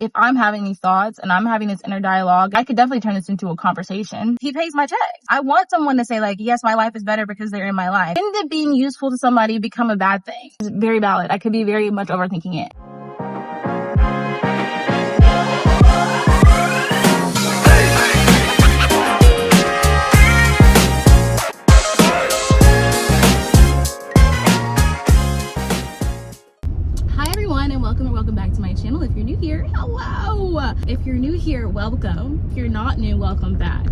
if I'm having these thoughts and I'm having this inner dialogue, I could definitely turn this into a conversation. He pays my checks. I want someone to say like, yes, my life is better because they're in my life. When did being useful to somebody become a bad thing? It's very valid. I could be very much overthinking it. Welcome back to my channel. If you're new here, hello. If you're new here, welcome. If you're not new, welcome back.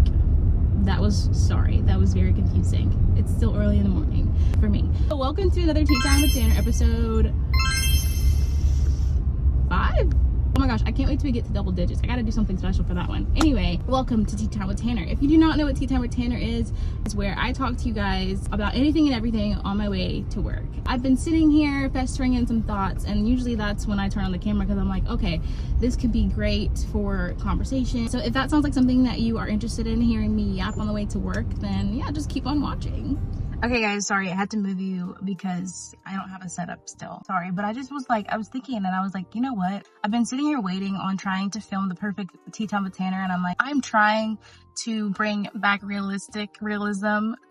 That was very confusing. It's still early in the morning for me. So welcome to another Tea Time with Tanner, episode 5. Oh my gosh, I can't wait till we get to double digits. I gotta do something special for that one. Anyway, welcome to Tea Time with Tanner. If you do not know what Tea Time with Tanner is, it's where I talk to you guys about anything and everything on my way to work. I've been sitting here festering in some thoughts, and usually that's when I turn on the camera because I'm like, okay, this could be great for conversation. So if that sounds like something that you are interested in hearing me yap on the way to work, then yeah, just keep on watching. Okay guys, sorry, I had to move you because I don't have a setup still. Sorry, but I just was like, I was thinking and I was like, you know what? I've been sitting here waiting on trying to film the perfect Tea Time with Tanner, and I'm like, I'm trying to bring back realism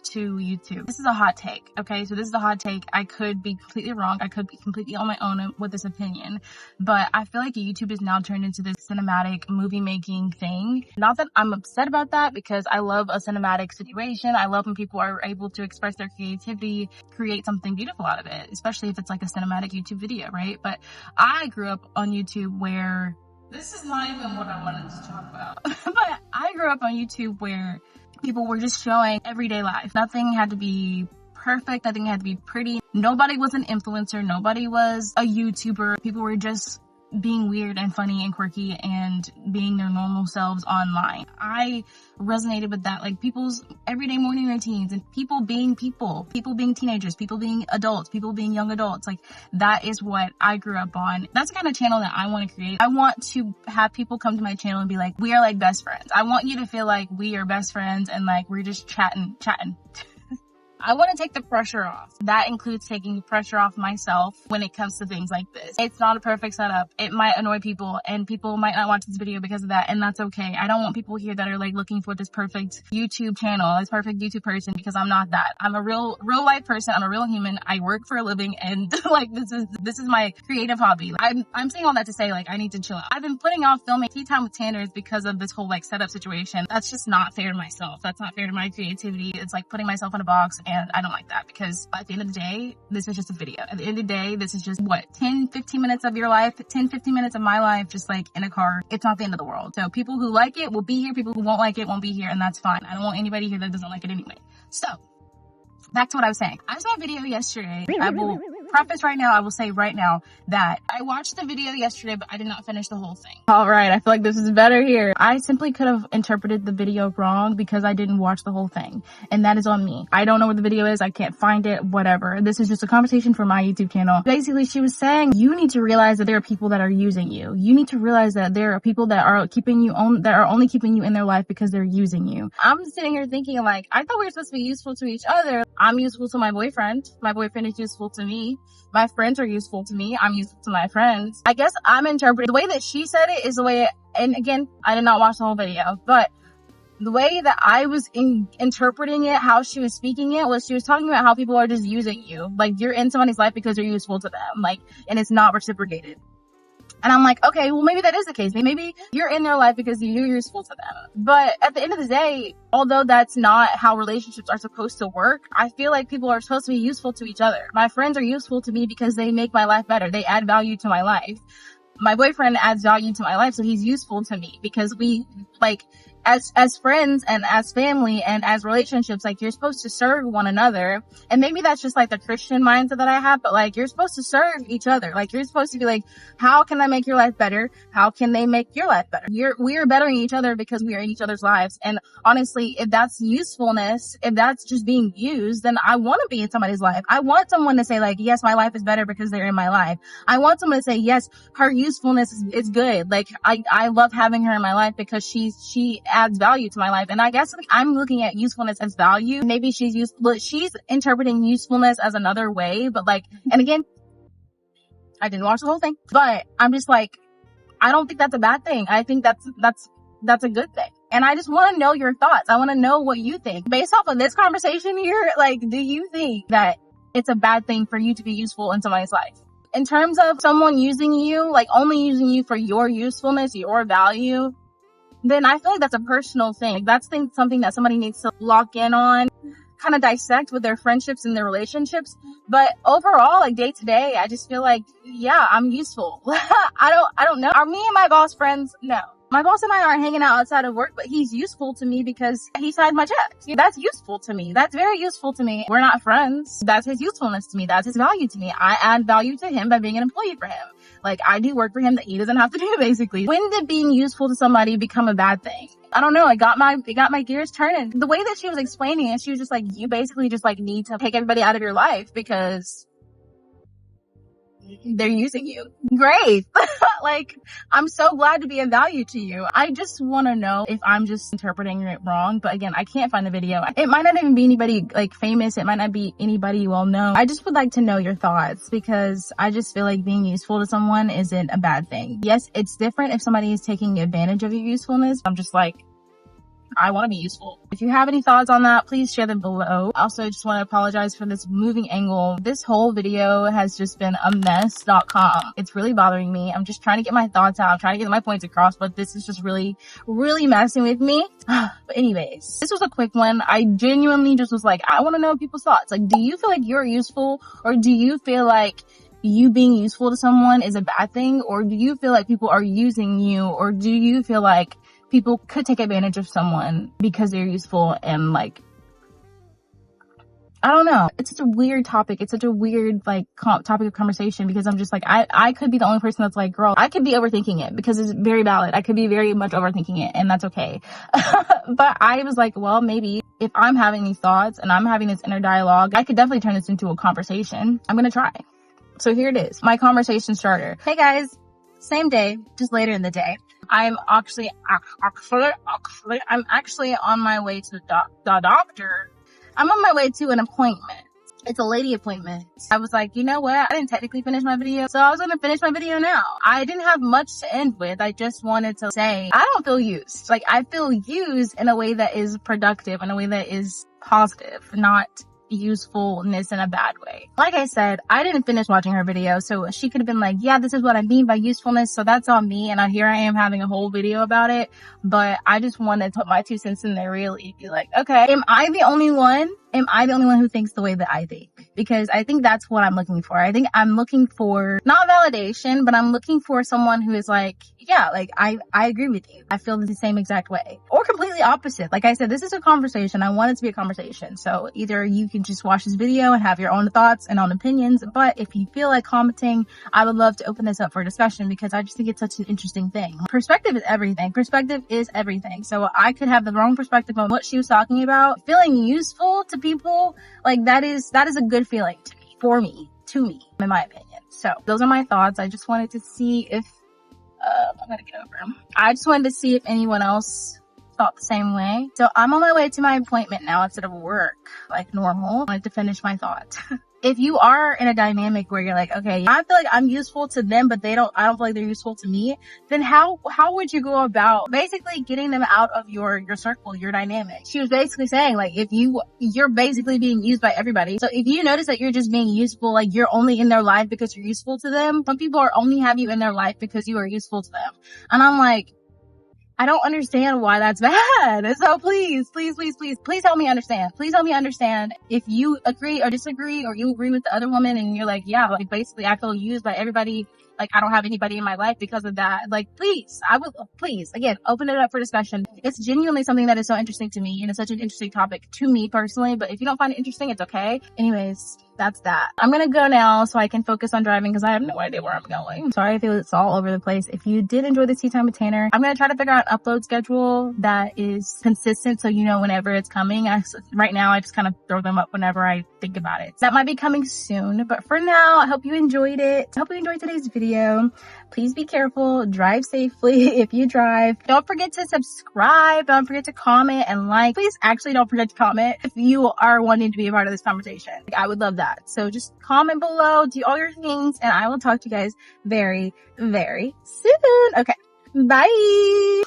to YouTube. This is a hot take, okay? So this is a hot take. I could be completely wrong. I could be completely on my own with this opinion, but I feel like YouTube is now turned into this cinematic movie making thing. Not that I'm upset about that, because I love a cinematic situation. I love when people are able to express their creativity, create something beautiful out of it, especially if it's like a cinematic YouTube video, right? But I grew up on YouTube where this is not even what I wanted to talk about. But I grew up on YouTube where people were just showing everyday life. Nothing had to be perfect. Nothing had to be pretty. Nobody was an influencer. Nobody was a YouTuber. People were just being weird and funny and quirky and being their normal selves online. I resonated with that, like people's everyday morning routines and people being teenagers, people being adults, people being young adults. Like that is what I grew up on. That's the kind of channel that I want to create. I want to have people come to my channel and be like, we are like best friends. I want you to feel like we are best friends and like we're just chatting. I want to take the pressure off. That includes taking the pressure off myself when it comes to things like this. It's not a perfect setup. It might annoy people and people might not watch this video because of that, and that's okay. I don't want people here that are like looking for this perfect YouTube channel, this perfect YouTube person, because I'm not that. I'm a real life person. I'm a real human. I work for a living, and like this is my creative hobby. I'm saying all that to say like I need to chill out. I've been putting off filming Tea Time with Tanner because of this whole like setup situation. That's just not fair to myself. That's not fair to my creativity. It's like putting myself in a box, and I don't like that, because at the end of the day, this is just a video. At the end of the day, this is just 10-15 minutes of your life, 10-15 minutes of my life, just like in a car. It's not the end of the world. So people who like it will be here. People who won't like it won't be here, and that's fine. I don't want anybody here that doesn't like it anyway. So back to what I was saying. I saw a video yesterday. I will preface right now, I will say right now that I watched the video yesterday, but I did not finish the whole thing. All right, I feel like this is better here. I simply could have interpreted the video wrong because I didn't watch the whole thing, and that is on me. I don't know where the video is. I can't find it, whatever. This is just a conversation for my YouTube channel. Basically, she was saying, you need to realize that there are people that are using you. You need to realize that there are people that are keeping you on, that are only keeping you in their life because they're using you. I'm sitting here thinking like, I thought we were supposed to be useful to each other. I'm useful to my boyfriend. My boyfriend is useful to me. My friends are useful to me. I'm useful to my friends. I guess I'm interpreting the way that she said it is the way, and again, I did not watch the whole video, but the way that I was interpreting it, how she was speaking it, was she was talking about how people are just using you. Like you're in somebody's life because you're useful to them. Like, and it's not reciprocated. And I'm like, okay, well, maybe that is the case. Maybe you're in their life because you're useful to them. But at the end of the day, although that's not how relationships are supposed to work, I feel like people are supposed to be useful to each other. My friends are useful to me because they make my life better. They add value to my life. My boyfriend adds value to my life, so he's useful to me because we, like, as friends and as family and as relationships, like you're supposed to serve one another. And maybe that's just like the Christian mindset that I have, but like you're supposed to serve each other. Like you're supposed to be like, how can I make your life better? How can they make your life better? We are bettering each other because we are in each other's lives. And honestly, if that's usefulness, if that's just being used, then I want to be in somebody's life. I want someone to say like, yes, my life is better because they're in my life. I want someone to say, yes, her usefulness is good. Like I love having her in my life because she adds value to my life. And I guess like, I'm looking at usefulness as value. Maybe she's interpreting usefulness as another way, but like, and again, I didn't watch the whole thing, but I'm just like, I don't think that's a bad thing. I think that's a good thing. And I just want to know your thoughts. I want to know what you think. Based off of this conversation here, like, do you think that it's a bad thing for you to be useful in somebody's life? In terms of someone using you, like only using you for your usefulness, your value, then I feel like that's a personal thing. Like, that's something that somebody needs to lock in on, kind of dissect with their friendships and their relationships. But overall, like day to day, I just feel like, yeah, I'm useful. I don't know. Are me and my boss friends? No. My boss and I aren't hanging out outside of work, but he's useful to me because he signed my checks. That's useful to me. That's very useful to me. We're not friends. That's his usefulness to me. That's his value to me. I add value to him by being an employee for him. Like, I do work for him that he doesn't have to do, basically. When did being useful to somebody become a bad thing? I don't know. It got my gears turning. The way that she was explaining it, she was just like, you basically just like need to take everybody out of your life because they're using you. Great. Like, I'm so glad to be of value to you. I just want to know if I'm just interpreting it wrong. But again, I can't find the video. It might not even be anybody like famous. It might not be anybody well known. I just would like to know your thoughts because I just feel like being useful to someone isn't a bad thing. Yes, it's different if somebody is taking advantage of your usefulness. I'm just like, I want to be useful. If you have any thoughts on that, please share them below. Also, I just want to apologize for this moving angle. This whole video has just been a mess.com. It's really bothering me. I'm just trying to get my thoughts out. I'm trying to get my points across, but this is just really messing with me. But anyways, this was a quick one. I genuinely just was like, I want to know people's thoughts. Like, do you feel like you're useful, or do you feel like you being useful to someone is a bad thing? Or do you feel like people are using you? Or do you feel like people could take advantage of someone because they're useful? And like, I don't know. It's such a weird topic. It's such a weird like topic of conversation because I'm just like, I could be the only person that's like, girl, I could be overthinking it because it's very valid. I could be very much overthinking it, and that's okay. But I was like, well, maybe if I'm having these thoughts and I'm having this inner dialogue, I could definitely turn this into a conversation. I'm going to try. So here it is. My conversation starter. Hey guys, same day, just later in the day. I'm actually on my way to the doctor. I'm on my way to an appointment. It's a lady appointment. I was like, you know what? I didn't technically finish my video, so I was going to finish my video now. I didn't have much to end with. I just wanted to say, I don't feel used. Like, I feel used in a way that is productive, in a way that is positive, not usefulness in a bad way. Like I said, I didn't finish watching her video, so she could have been like, yeah, this is what I mean by usefulness, so that's on me, and here I am having a whole video about it. But I just wanted to put my 2 cents in there, really be like, okay, am I the only one who thinks the way that I think? Because I think that's what I'm looking for. I think I'm looking for not validation, but I'm looking for someone who is like, yeah, like I agree with you. I feel the same exact way, or completely opposite. Like I said, this is a conversation. I want it to be a conversation. So either you can just watch this video and have your own thoughts and own opinions. But if you feel like commenting, I would love to open this up for discussion because I just think it's such an interesting thing. Perspective is everything. Perspective is everything. So I could have the wrong perspective on what she was talking about. Feeling useful to people, like that is a good feeling to me, to me, in my opinion. So those are my thoughts. I just wanted to see if I'm gonna get over them. I just wanted to see if anyone else thought the same way. So I'm on my way to my appointment now instead of work like normal. I wanted to finish my thought. If you are in a dynamic where you're like, okay, I feel like I'm useful to them, but I don't feel like they're useful to me, then how would you go about basically getting them out of your circle, your dynamic? She was basically saying, like, if you're basically being used by everybody. So if you notice that you're just being useful, like you're only in their life because you're useful to them, some people are only have you in their life because you are useful to them. And I'm like, I don't understand why that's bad. So please help me understand. Please help me understand if you agree or disagree, or you agree with the other woman and you're like, yeah, like basically I feel used by everybody. Like, I don't have anybody in my life because of that. Like, please, again, open it up for discussion. It's genuinely something that is so interesting to me, and it's such an interesting topic to me personally, but if you don't find it interesting, it's okay. Anyways, that's that. I'm gonna go now so I can focus on driving because I have no idea where I'm going. Sorry if it's all over the place. If you did enjoy this Tea Time with Tanner, I'm gonna try to figure out an upload schedule that is consistent so you know whenever it's coming. Right now, I just kind of throw them up whenever I think about it. That might be coming soon, but for now, I hope you enjoyed it. I hope you enjoyed today's video. Please be careful, drive safely if you drive. Don't forget to subscribe, don't forget to comment and like. Please actually don't forget to comment if you are wanting to be a part of this conversation. I would love that. So just comment below, do all your things, and I will talk to you guys very, very soon. Okay, bye.